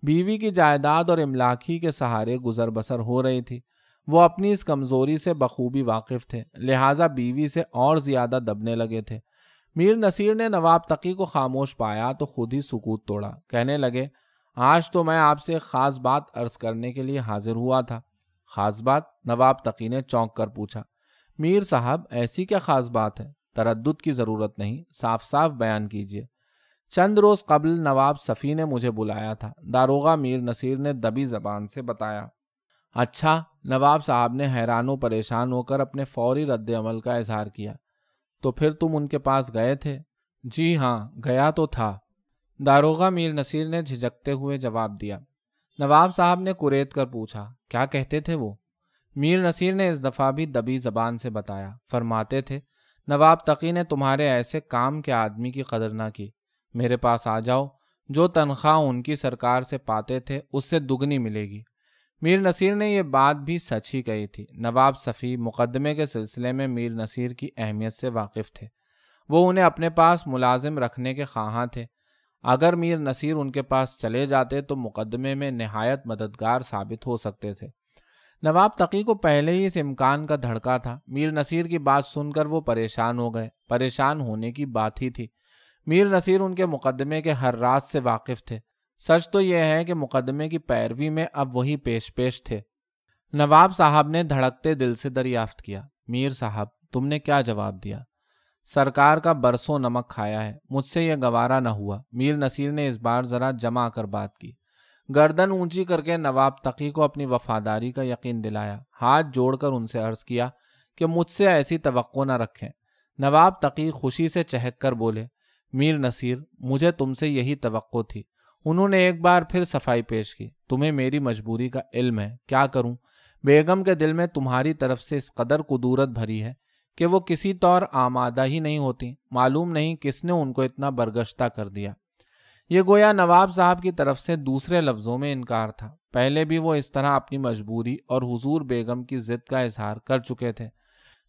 بیوی کی جائیداد اور املاکی کے سہارے گزر بسر ہو رہی تھی۔ وہ اپنی اس کمزوری سے بخوبی واقف تھے، لہٰذا بیوی سے اور زیادہ دبنے لگے تھے۔ میر نصیر نے نواب تقی کو خاموش پایا تو خود ہی سکوت توڑا، کہنے لگے، آج تو میں آپ سے ایک خاص بات عرض کرنے کے لیے حاضر ہوا تھا۔ خاص بات؟ نواب تقی نے چونک کر پوچھا۔ میر صاحب، ایسی کیا خاص بات ہے؟ تردد کی ضرورت نہیں، صاف صاف بیان کیجیے۔ چند روز قبل نواب صفی نے مجھے بلایا تھا، داروغہ میر نصیر نے دبی زبان سے بتایا۔ اچھا؟ نواب صاحب نے حیران و پریشان ہو کر اپنے فوری رد عمل کا اظہار کیا۔ تو پھر تم ان کے پاس گئے تھے؟ جی ہاں، گیا تو تھا، داروغہ میر نصیر نے جھجکتے ہوئے جواب دیا۔ نواب صاحب نے کریت کر پوچھا، کیا کہتے تھے وہ؟ میر نصیر نے اس دفعہ بھی دبی زبان سے بتایا، فرماتے تھے، نواب تقی نے تمہارے ایسے کام کے آدمی کی قدر نہ کی، میرے پاس آ جاؤ، جو تنخواہ ان کی سرکار سے پاتے تھے اس سے دگنی ملے گی۔ میر نصیر نے یہ بات بھی سچ ہی کہی تھی۔ نواب صفی مقدمے کے سلسلے میں میر نصیر کی اہمیت سے واقف تھے، وہ انہیں اپنے پاس ملازم رکھنے کے خواہاں تھے۔ اگر میر نصیر ان کے پاس چلے جاتے تو مقدمے میں نہایت مددگار ثابت ہو سکتے تھے۔ نواب تقی کو پہلے ہی اس امکان کا دھڑکا تھا۔ میر نصیر کی بات سن کر وہ پریشان ہو گئے۔ پریشان ہونے کی بات ہی تھی، میر نصیر ان کے مقدمے کے ہر راز سے واقف تھے۔ سچ تو یہ ہے کہ مقدمے کی پیروی میں اب وہی پیش تھے۔ نواب صاحب نے دھڑکتے دل سے دریافت کیا، میر صاحب، تم نے کیا جواب دیا؟ سرکار کا برسوں نمک کھایا ہے، مجھ سے یہ گوارا نہ ہوا۔ میر نصیر نے اس بار ذرا جمع کر بات کی، گردن اونچی کر کے نواب تقی کو اپنی وفاداری کا یقین دلایا، ہاتھ جوڑ کر ان سے عرض کیا کہ مجھ سے ایسی توقع نہ رکھیں۔ نواب تقی خوشی سے چہک کر بولے، میر نصیر، مجھے تم سے یہی توقع تھی۔ انہوں نے ایک بار پھر صفائی پیش کی، تمہیں میری مجبوری کا علم ہے، کیا کروں؟ بیگم کے دل میں تمہاری طرف سے اس قدر کدورت بھری ہے کہ وہ کسی طور آمادہ ہی نہیں ہوتی، معلوم نہیں کس نے ان کو اتنا برگشتہ کر دیا۔ یہ گویا نواب صاحب کی طرف سے دوسرے لفظوں میں انکار تھا، پہلے بھی وہ اس طرح اپنی مجبوری اور حضور بیگم کی ضد کا اظہار کر چکے تھے۔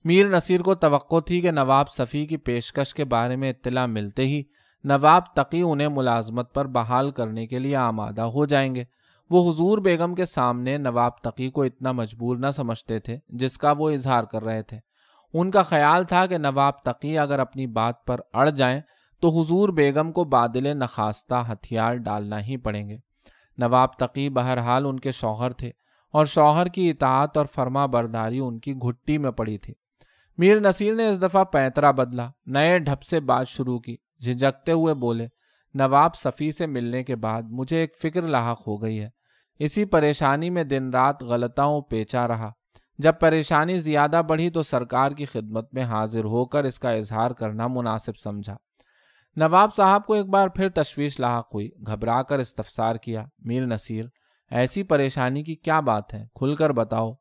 میر نصیر کو توقع تھی کہ نواب صفی کی پیشکش کے بارے میں اطلاع ملتے ہی نواب تقی انہیں ملازمت پر بحال کرنے کے لیے آمادہ ہو جائیں گے۔ وہ حضور بیگم کے سامنے نواب تقی کو اتنا مجبور نہ سمجھتے تھے جس کا وہ اظہار کر رہے تھے۔ ان کا خیال تھا کہ نواب تقی اگر اپنی بات پر اڑ جائیں تو حضور بیگم کو بادل نخواستہ ہتھیار ڈالنا ہی پڑیں گے۔ نواب تقی بہرحال ان کے شوہر تھے، اور شوہر کی اطاعت اور فرما برداری ان کی گھٹی میں پڑی تھی۔ میر نصیر نے اس دفعہ پینترا بدلا، نئے ڈھب سے بات شروع کی، جھجکتے ہوئے بولے، نواب صفی سے ملنے کے بعد مجھے ایک فکر لاحق ہو گئی ہے۔ اسی پریشانی میں دن رات غلطاؤں پیچا رہا۔ جب پریشانی زیادہ بڑھی تو سرکار کی خدمت میں حاضر ہو کر اس کا اظہار کرنا مناسب سمجھا۔ نواب صاحب کو ایک بار پھر تشویش لاحق ہوئی، گھبرا کر استفسار کیا، میر نصیر، ایسی پریشانی کی کیا بات ہے؟ کھل کر بتاؤ۔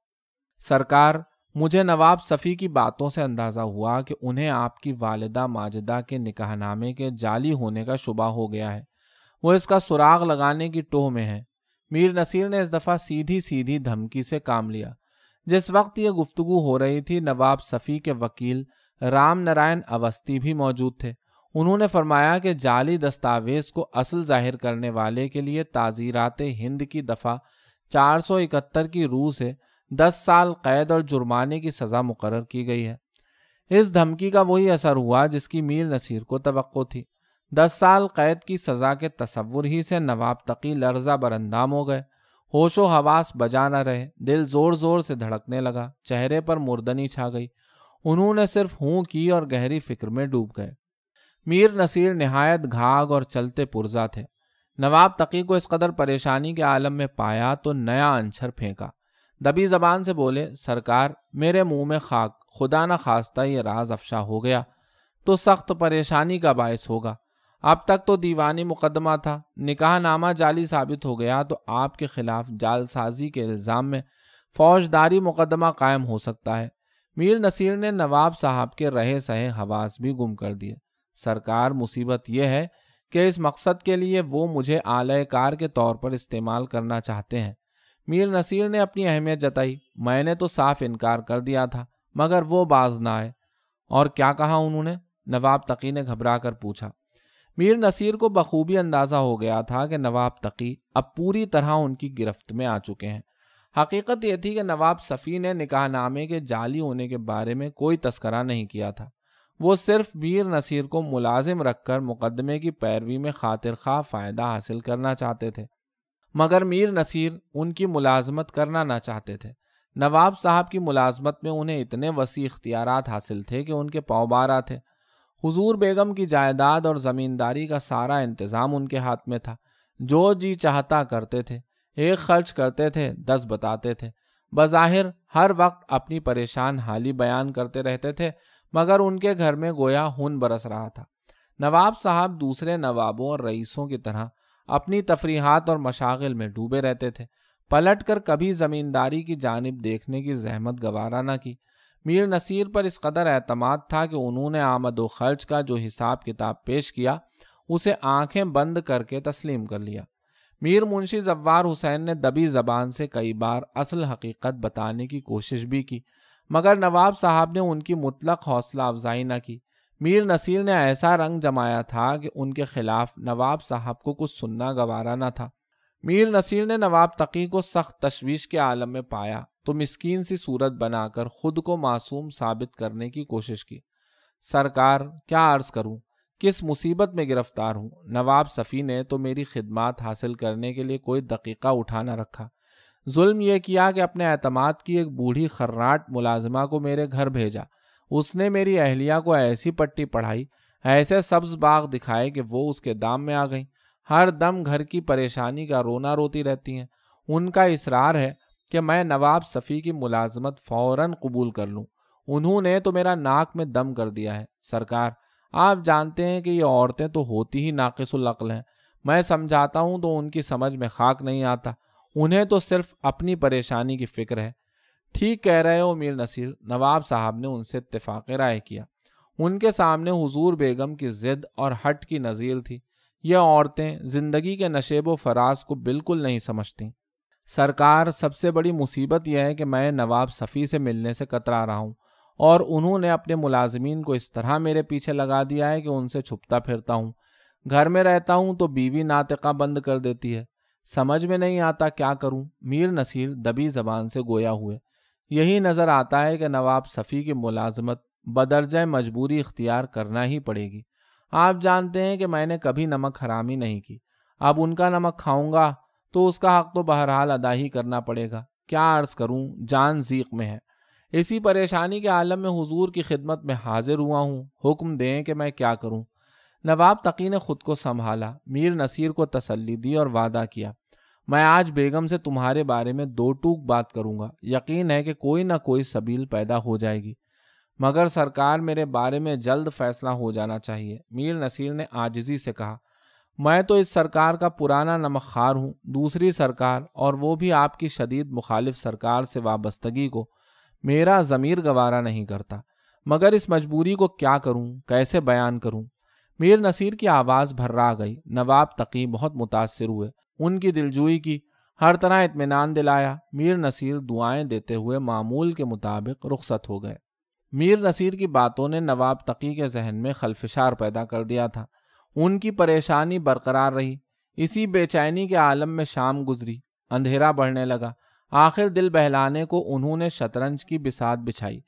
سرکار، مجھے نواب صفی کی باتوں سے اندازہ ہوا کہ انہیں آپ کی والدہ ماجدہ کے نکاح نامے کے جعلی ہونے کا شبہ ہو گیا ہے۔ وہ اس کا سراغ لگانے کی ٹوہ میں ہے۔ میر نصیر نے اس دفعہ سیدھی سیدھی دھمکی سے کام لیا۔ جس وقت یہ گفتگو ہو رہی تھی نواب صفی کے وکیل رام نارائن اوستی بھی موجود تھے۔ انہوں نے فرمایا کہ جعلی دستاویز کو اصل ظاہر کرنے والے کے لیے تعزیرات ہند کی دفعہ 471 کی روح سے 10 سال قید اور جرمانے کی سزا مقرر کی گئی ہے۔ اس دھمکی کا وہی اثر ہوا جس کی میر نصیر کو توقع تھی۔ 10 سال قید کی سزا کے تصور ہی سے نواب تقی لرزہ براندام ہو گئے۔ ہوش و حواس بجا نہ رہے، دل زور زور سے دھڑکنے لگا، چہرے پر مردنی چھا گئی۔ انہوں نے صرف ہوں کی اور گہری فکر میں ڈوب گئے۔ میر نصیر نہایت گھاگ اور چلتے پرزا تھے۔ نواب تقی کو اس قدر پریشانی کے عالم میں پایا تو نیا انچھر پھینکا۔ دبی زبان سے بولے، سرکار، میرے منہ میں خاک، خدا نہ خواستہ یہ راز افشا ہو گیا تو سخت پریشانی کا باعث ہوگا۔ اب تک تو دیوانی مقدمہ تھا، نکاح نامہ جعلی ثابت ہو گیا تو آپ کے خلاف جعل سازی کے الزام میں فوجداری مقدمہ قائم ہو سکتا ہے۔ میر نصیر نے نواب صاحب کے رہے سہے حواس بھی گم کر دیے۔ سرکار، مصیبت یہ ہے کہ اس مقصد کے لیے وہ مجھے آلہ کار کے طور پر استعمال کرنا چاہتے ہیں۔ میر نصیر نے اپنی اہمیت جتائی۔ میں نے تو صاف انکار کر دیا تھا مگر وہ باز نہ آئے۔ اور کیا کہا انہوں نے؟ نواب تقی نے گھبرا کر پوچھا۔ میر نصیر کو بخوبی اندازہ ہو گیا تھا کہ نواب تقی اب پوری طرح ان کی گرفت میں آ چکے ہیں۔ حقیقت یہ تھی کہ نواب صفی نے نکاح نامے کے جعلی ہونے کے بارے میں کوئی تذکرہ نہیں کیا تھا۔ وہ صرف میر نصیر کو ملازم رکھ کر مقدمے کی پیروی میں خاطر خواہ فائدہ حاصل کرنا چاہتے تھے، مگر میر نصیر ان کی ملازمت کرنا نہ چاہتے تھے۔ نواب صاحب کی ملازمت میں انہیں اتنے وسیع اختیارات حاصل تھے کہ ان کے پاؤبارہ تھے۔ حضور بیگم کی جائیداد اور زمینداری کا سارا انتظام ان کے ہاتھ میں تھا۔ جو جی چاہتا کرتے تھے، ایک خرچ کرتے تھے 10 بتاتے تھے۔ بظاہر ہر وقت اپنی پریشان حالی بیان کرتے رہتے تھے مگر ان کے گھر میں گویا خون برس رہا تھا۔ نواب صاحب دوسرے نوابوں اور رئیسوں کی طرح اپنی تفریحات اور مشاغل میں ڈوبے رہتے تھے، پلٹ کر کبھی زمینداری کی جانب دیکھنے کی زحمت گوارا نہ کی۔ میر نصیر پر اس قدر اعتماد تھا کہ انہوں نے آمد و خرچ کا جو حساب کتاب پیش کیا اسے آنکھیں بند کر کے تسلیم کر لیا۔ میر منشی زوار حسین نے دبی زبان سے کئی بار اصل حقیقت بتانے کی کوشش بھی کی مگر نواب صاحب نے ان کی مطلق حوصلہ افزائی نہ کی۔ میر نصیر نے ایسا رنگ جمایا تھا کہ ان کے خلاف نواب صاحب کو کچھ سننا گوارا نہ تھا۔ میر نصیر نے نواب تقی کو سخت تشویش کے عالم میں پایا تو مسکین سی صورت بنا کر خود کو معصوم ثابت کرنے کی کوشش کی۔ سرکار، کیا عرض کروں، کس مصیبت میں گرفتار ہوں۔ نواب صفی نے تو میری خدمات حاصل کرنے کے لیے کوئی دقیقہ اٹھا نہ رکھا۔ ظلم یہ کیا کہ اپنے اعتماد کی ایک بوڑھی خراٹ ملازمہ کو میرے گھر بھیجا۔ اس نے میری اہلیہ کو ایسی پٹی پڑھائی، ایسے سبز باغ دکھائے کہ وہ اس کے دام میں آ گئیں۔ ہر دم گھر کی پریشانی کا رونا روتی رہتی ہیں۔ ان کا اصرار ہے کہ میں نواب صفی کی ملازمت فوراً قبول کر لوں۔ انہوں نے تو میرا ناک میں دم کر دیا ہے۔ سرکار، آپ جانتے ہیں کہ یہ عورتیں تو ہوتی ہی ناقص العقل ہیں۔ میں سمجھاتا ہوں تو ان کی سمجھ میں خاک نہیں آتا۔ انہیں تو صرف اپنی پریشانی کی فکر ہے۔ ٹھیک کہہ رہے ہو میر نصیر، نواب صاحب نے ان سے اتفاق رائے کیا۔ ان کے سامنے حضور بیگم کی ضد اور ہٹ کی نظیر تھی۔ یہ عورتیں زندگی کے نشیب و فراز کو بالکل نہیں سمجھتیں۔ سرکار، سب سے بڑی مصیبت یہ ہے کہ میں نواب صفی سے ملنے سے کترا رہا ہوں اور انہوں نے اپنے ملازمین کو اس طرح میرے پیچھے لگا دیا ہے کہ ان سے چھپتا پھرتا ہوں۔ گھر میں رہتا ہوں تو بیوی ناطقہ بند کر دیتی ہے۔ سمجھ میں نہیں آتا کیا کروں۔ میر نصیر دبی زبان سے گویا ہوئے۔ یہی نظر آتا ہے کہ نواب صفی کی ملازمت بدرجہ مجبوری اختیار کرنا ہی پڑے گی۔ آپ جانتے ہیں کہ میں نے کبھی نمک حرامی نہیں کی۔ اب ان کا نمک کھاؤں گا تو اس کا حق تو بہرحال ادا ہی کرنا پڑے گا۔ کیا عرض کروں، جان ضیق میں ہے۔ اسی پریشانی کے عالم میں حضور کی خدمت میں حاضر ہوا ہوں، حکم دیں کہ میں کیا کروں۔ نواب تقی نے خود کو سنبھالا، میر نصیر کو تسلی دی اور وعدہ کیا، میں آج بیگم سے تمہارے بارے میں دو ٹوک بات کروں گا، یقین ہے کہ کوئی نہ کوئی سبیل پیدا ہو جائے گی، مگر سرکار میرے بارے میں جلد فیصلہ ہو جانا چاہیے۔ میر نصیر نے عاجزی سے کہا، میں تو اس سرکار کا پرانا نمک خوار ہوں، دوسری سرکار اور وہ بھی آپ کی شدید مخالف سرکار سے وابستگی کو میرا ضمیر گوارا نہیں کرتا، مگر اس مجبوری کو کیا کروں، کیسے بیان کروں۔ میر نصیر کی آواز بھرا گئی۔ نواب تقی بہت متاثر ہوئے، ان کی دلجوئی کی، ہر طرح اطمینان دلایا۔ میر نصیر دعائیں دیتے ہوئے معمول کے مطابق رخصت ہو گئے۔ میر نصیر کی باتوں نے نواب تقی کے ذہن میں خلفشار پیدا کر دیا تھا، ان کی پریشانی برقرار رہی۔ اسی بے چینی کے عالم میں شام گزری، اندھیرا بڑھنے لگا۔ آخر دل بہلانے کو انہوں نے شطرنج کی بساط بچھائی،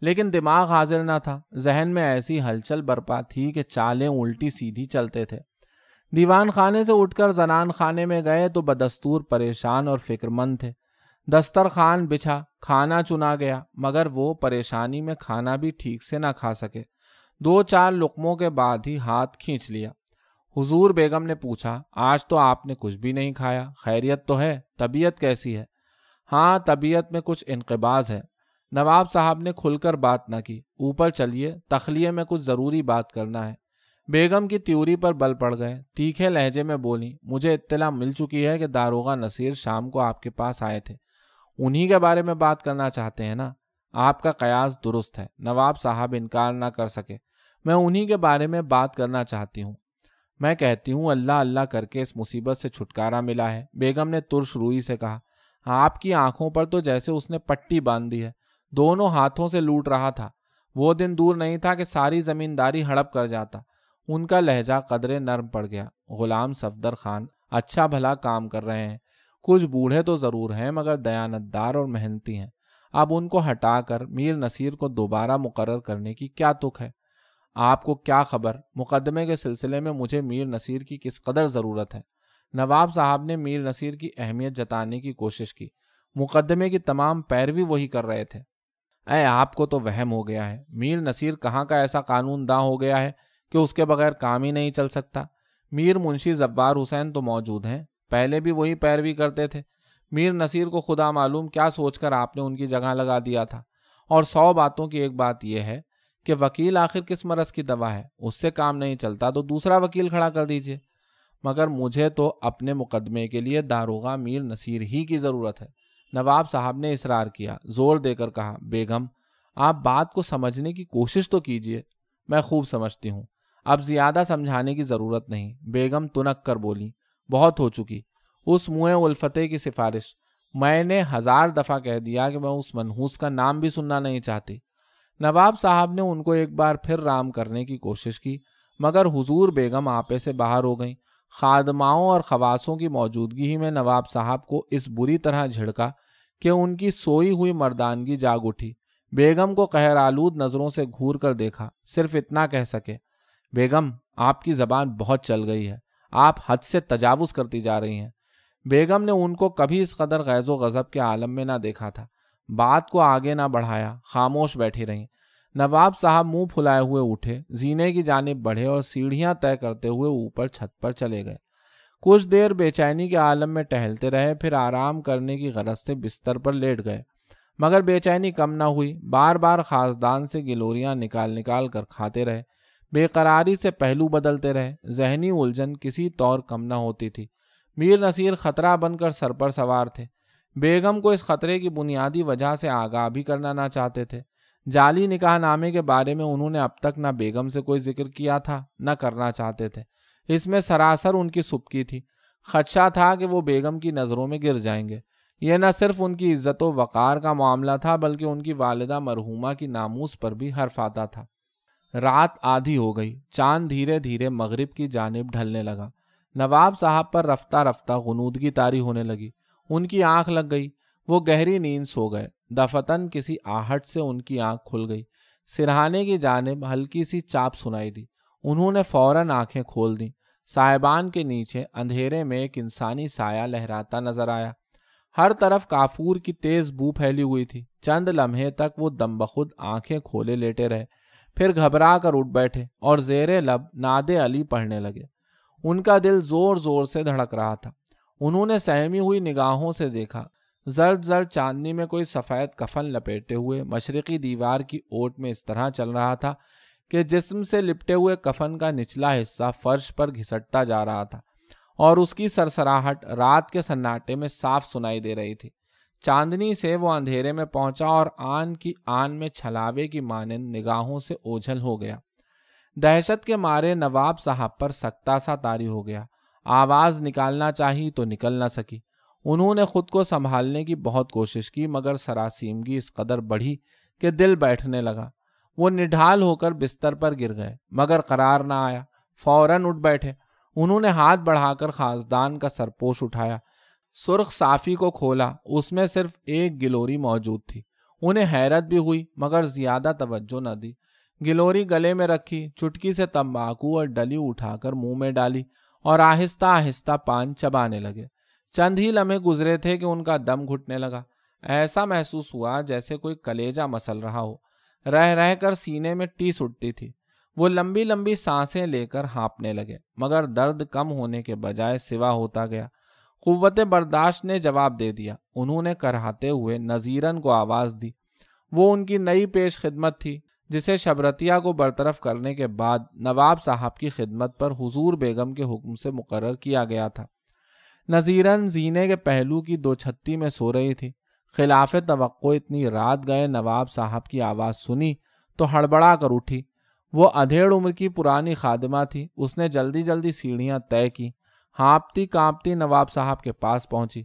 لیکن دماغ حاضر نہ تھا۔ ذہن میں ایسی ہلچل برپا تھی کہ چالیں الٹی سیدھی چلتے تھے۔ دیوان خانے سے اٹھ کر زنان خانے میں گئے تو بدستور پریشان اور فکر مند تھے۔ دسترخوان بچھا، کھانا چنا گیا، مگر وہ پریشانی میں کھانا بھی ٹھیک سے نہ کھا سکے۔ 2-4 لقموں کے بعد ہی ہاتھ کھینچ لیا۔ حضور بیگم نے پوچھا، آج تو آپ نے کچھ بھی نہیں کھایا، خیریت تو ہے؟ طبیعت کیسی ہے؟ ہاں، طبیعت میں کچھ انقباض ہے۔ نواب صاحب نے کھل کر بات نہ کی۔ اوپر چلیے، تخلیے میں کچھ ضروری بات کرنا ہے۔ بیگم کی تیوری پر بل پڑ گئے، تیکھے لہجے میں بولی، مجھے اطلاع مل چکی ہے کہ داروغہ نصیر شام کو آپ کے پاس آئے تھے، انہی کے بارے میں بات کرنا چاہتے ہیں نا؟ آپ کا قیاس درست ہے، نواب صاحب انکار نہ کر سکے، میں انہی کے بارے میں بات کرنا چاہتی ہوں۔ میں کہتی ہوں اللہ اللہ کر کے اس مصیبت سے چھٹکارا ملا ہے۔ بیگم نے ترش روئی سے کہا، آپ کی آنکھوں پر تو جیسے اس نے پٹی باندھ دی ہے، دونوں ہاتھوں سے لوٹ رہا تھا۔ وہ دن دور نہیں تھا کہ ساری زمینداری ہڑپ کر جاتا۔ ان کا لہجہ قدرے نرم پڑ گیا۔ غلام صفدر خان اچھا بھلا کام کر رہے ہیں، کچھ بوڑھے تو ضرور ہیں مگر دیانتدار اور محنتی ہیں، اب ان کو ہٹا کر میر نصیر کو دوبارہ مقرر کرنے کی کیا تک ہے؟ آپ کو کیا خبر مقدمے کے سلسلے میں مجھے میر نصیر کی کس قدر ضرورت ہے؟ نواب صاحب نے میر نصیر کی اہمیت جتانے کی کوشش کی۔ مقدمے کی تمام پیروی وہی کر رہے تھے۔ اے آپ کو تو وہم ہو گیا ہے، میر نصیر کہاں کا ایسا قانون داں ہو گیا ہے کہ اس کے بغیر کام ہی نہیں چل سکتا۔ میر منشی زوار حسین تو موجود ہیں، پہلے بھی وہی پیروی کرتے تھے۔ میر نصیر کو خدا معلوم کیا سوچ کر آپ نے ان کی جگہ لگا دیا تھا۔ اور 100 باتوں کی ایک بات یہ ہے کہ وکیل آخر کس مرض کی دوا ہے، اس سے کام نہیں چلتا تو دوسرا وکیل کھڑا کر دیجئے۔ مگر مجھے تو اپنے مقدمے کے لیے داروغہ میر نصیر ہی کی ضرورت ہے۔ نواب صاحب نے اصرار کیا، زور دے کر کہا، بیگم آپ بات کو سمجھنے کی کوشش تو کیجئے۔ میں خوب سمجھتی ہوں، اب زیادہ سمجھانے کی ضرورت نہیں۔ بیگم تنک کر بولی، بہت ہو چکی اس منہ الفتح کی سفارش، میں نے 1000 دفعہ کہہ دیا کہ میں اس منحوس کا نام بھی سننا نہیں چاہتی۔ نواب صاحب نے ان کو ایک بار پھر رام کرنے کی کوشش کی، مگر حضور بیگم آپے سے باہر ہو گئیں۔ خادماؤں اور خواصوں کی موجودگی ہی میں نواب صاحب کو اس بری طرح جھڑکا کہ ان کی سوئی ہوئی مردانگی جاگ اٹھی۔ بیگم کو قہر آلود نظروں سے گھور کر دیکھا، صرف اتنا کہہ سکے، بیگم آپ کی زبان بہت چل گئی ہے، آپ حد سے تجاوز کرتی جا رہی ہیں۔ بیگم نے ان کو کبھی اس قدر غیظ و غضب کے عالم میں نہ دیکھا تھا۔ بات کو آگے نہ بڑھایا، خاموش بیٹھی رہیں۔ نواب صاحب منہ پھلائے ہوئے اٹھے، زینے کی جانب بڑھے اور سیڑھیاں طے کرتے ہوئے اوپر چھت پر چلے گئے۔ کچھ دیر بے چینی کے عالم میں ٹہلتے رہے، پھر آرام کرنے کی غرض سے بستر پر لیٹ گئے، مگر بے چینی کم نہ ہوئی۔ بار بار خاصدان سے گلوریاں نکال نکال کر کھاتے رہے، بے قراری سے پہلو بدلتے رہے، ذہنی الجھن کسی طور کم نہ ہوتی تھی۔ میر نصیر خطرہ بن کر سر پر سوار تھے۔ بیگم کو اس خطرے کی بنیادی وجہ سے آگاہ بھی کرنا نہ چاہتے تھے۔ جعلی نکاح نامے کے بارے میں انہوں نے اب تک نہ بیگم سے کوئی ذکر کیا تھا، نہ کرنا چاہتے تھے۔ اس میں سراسر ان کی سبکی تھی۔ خدشہ تھا کہ وہ بیگم کی نظروں میں گر جائیں گے۔ یہ نہ صرف ان کی عزت و وقار کا معاملہ تھا، بلکہ ان کی والدہ مرحومہ کی ناموس پر بھی حرف آتا تھا۔ رات آدھی ہو گئی، چاند دھیرے دھیرے مغرب کی جانب ڈھلنے لگا۔ نواب صاحب پر رفتہ رفتہ غنودگی طاری ہونے لگی، ان کی آنکھ لگ گئی، وہ گہری نیند سو گئے۔ دفتن کسی آہٹ سے ان کی آنکھ کھل گئی، سرہانے کی جانب ہلکی سی چاپ سنائی دی۔ انہوں نے فوراً آنکھیں کھول دیں۔ صاحبان کے نیچے اندھیرے میں ایک انسانی سایہ لہراتا نظر آیا۔ ہر طرف کافور کی تیز بو پھیلی ہوئی تھی۔ چند لمحے تک وہ دم بخود آنکھیں کھولے لیٹے رہے، پھر گھبرا کر اٹھ بیٹھے اور زیر لب نعت علی پڑھنے لگے۔ ان کا دل زور زور سے دھڑک رہا تھا۔ انہوں نے سہمی ہوئی نگاہوں سے دیکھا، زرد زرد چاندنی میں کوئی سفید کفن لپیٹے ہوئے مشرقی دیوار کی اوٹ میں اس طرح چل رہا تھا کہ جسم سے لپٹے ہوئے کفن کا نچلا حصہ فرش پر گھسٹتا جا رہا تھا اور اس کی سرسراہٹ رات کے سناٹے میں صاف سنائی دے رہی تھی۔ چاندنی سے وہ اندھیرے میں پہنچا اور آن کی آن میں چھلاوے کی مانند نگاہوں سے اوجھل ہو گیا۔ دہشت کے مارے نواب صاحب پر سکتہ سا طاری ہو گیا۔ آواز نکالنا چاہی تو نکل نہ سکی۔ انہوں نے خود کو سنبھالنے کی بہت کوشش کی، مگر سراسیمگی اس قدر بڑھی کہ دل بیٹھنے لگا۔ وہ نڈھال ہو کر بستر پر گر گئے، مگر قرار نہ آیا۔ فوراً اٹھ بیٹھے۔ انہوں نے ہاتھ بڑھا کر خاصدان کا سرپوش اٹھایا، سرخ صافی کو کھولا۔ اس میں صرف ایک گلوری موجود تھی۔ انہیں حیرت بھی ہوئی، مگر زیادہ توجہ نہ دی۔ گلوری گلے میں رکھی، چٹکی سے تمباکو اور ڈلی اٹھا کر منہ میں ڈالی اور آہستہ آہستہ پان چبانے لگے۔ چند ہی لمحے گزرے تھے کہ ان کا دم گھٹنے لگا۔ ایسا محسوس ہوا جیسے کوئی کلیجہ مسل رہا ہو۔ رہ رہ کر سینے میں ٹیس اٹھتی تھی۔ وہ لمبی لمبی سانسیں لے کر ہانپنے لگے، مگر درد کم ہونے کے بجائے سوا ہوتا گیا۔ قوت برداشت نے جواب دے دیا۔ انہوں نے کرہاتے ہوئے نذیرن کو آواز دی۔ وہ ان کی نئی پیش خدمت تھی، جسے شبرتیہ کو برطرف کرنے کے بعد نواب صاحب کی خدمت پر حضور بیگم کے حکم سے مقرر کیا گیا تھا۔ نذیرن زینے کے پہلو کی 2 چھتی میں سو رہی تھی۔ خلاف توقع اتنی رات گئے نواب صاحب کی آواز سنی تو ہڑبڑا کر اٹھی۔ وہ ادھیڑ عمر کی پرانی خادمہ تھی۔ اس نے جلدی جلدی سیڑھیاں طے کی، ہانپتی کانپتی نواب صاحب کے پاس پہنچی۔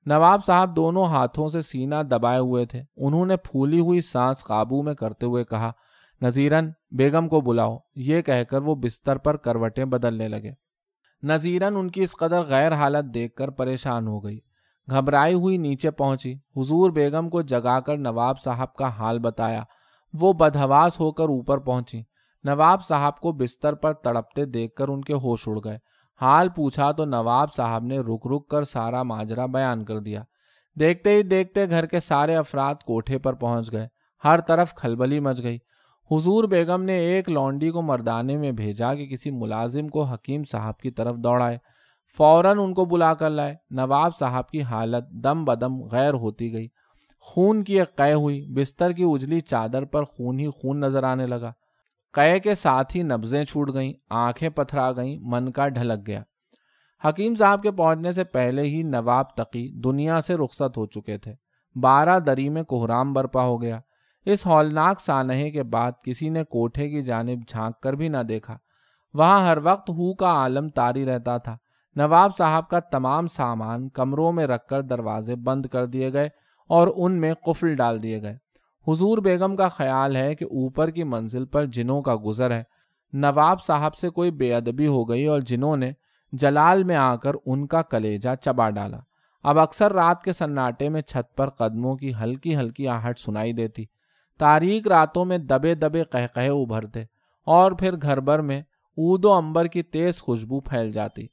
نواب صاحب دونوں ہاتھوں سے سینہ دبائے ہوئے تھے۔ انہوں نے پھولی ہوئی سانس قابو میں کرتے ہوئے کہا، نذیرن، بیگم کو بلاؤ۔ یہ کہہ کر وہ بستر پر کروٹیں بدلنے لگے۔ نذیرن ان کی اس قدر غیر حالت دیکھ کر پریشان ہو گئی۔ گھبرائی ہوئی نیچے پہنچی، حضور بیگم کو جگا کر نواب صاحب کا حال بتایا۔ وہ بدحواس ہو کر اوپر پہنچی۔ نواب صاحب کو بستر پر تڑپتے دیکھ کر ان کے ہوش اڑ گئے۔ حال پوچھا تو نواب صاحب نے رک رک کر سارا ماجرا بیان کر دیا۔ دیکھتے ہی دیکھتے گھر کے سارے افراد کوٹھے پر پہنچ گئے۔ ہر طرف کھلبلی مچ گئی۔ حضور بیگم نے ایک لونڈی کو مردانے میں بھیجا کہ کسی ملازم کو حکیم صاحب کی طرف دوڑائے۔ فوراً ان کو بلا کر لائے۔ نواب صاحب کی حالت دم بدم غیر ہوتی گئی۔ خون کی ایک قے ہوئی، بستر کی اجلی چادر پر خون ہی خون نظر آنے لگا۔ قے کے ساتھ ہی نبضیں چھوٹ گئیں، آنکھیں پتھرا گئیں، من کا ڈھلک گیا۔ حکیم صاحب کے پہنچنے سے پہلے ہی نواب تقی دنیا سے رخصت ہو چکے تھے۔ 12 دری میں کوہرام برپا ہو گیا۔ اس ہولناک سانحے کے بعد کسی نے کوٹھے کی جانب جھانک کر بھی نہ دیکھا۔ وہاں ہر وقت ہو کا عالم طاری رہتا تھا۔ نواب صاحب کا تمام سامان کمروں میں رکھ کر دروازے بند کر دیے گئے اور ان میں قفل ڈال دیے گئے۔ حضور بیگم کا خیال ہے کہ اوپر کی منزل پر جنوں کا گزر ہے۔ نواب صاحب سے کوئی بے ادبی ہو گئی اور جنوں نے جلال میں آ کر ان کا کلیجہ چبا ڈالا۔ اب اکثر رات کے سناٹے میں چھت پر قدموں کی ہلکی ہلکی آہٹ سنائی دیتی۔ تاریک راتوں میں دبے دبے قہقہے ابھرتے اور پھر گھر بھر میں عود و عنبر کی تیز خوشبو پھیل جاتی۔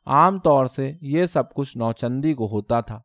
عام طور سے یہ سب کچھ نوچندی کو ہوتا تھا۔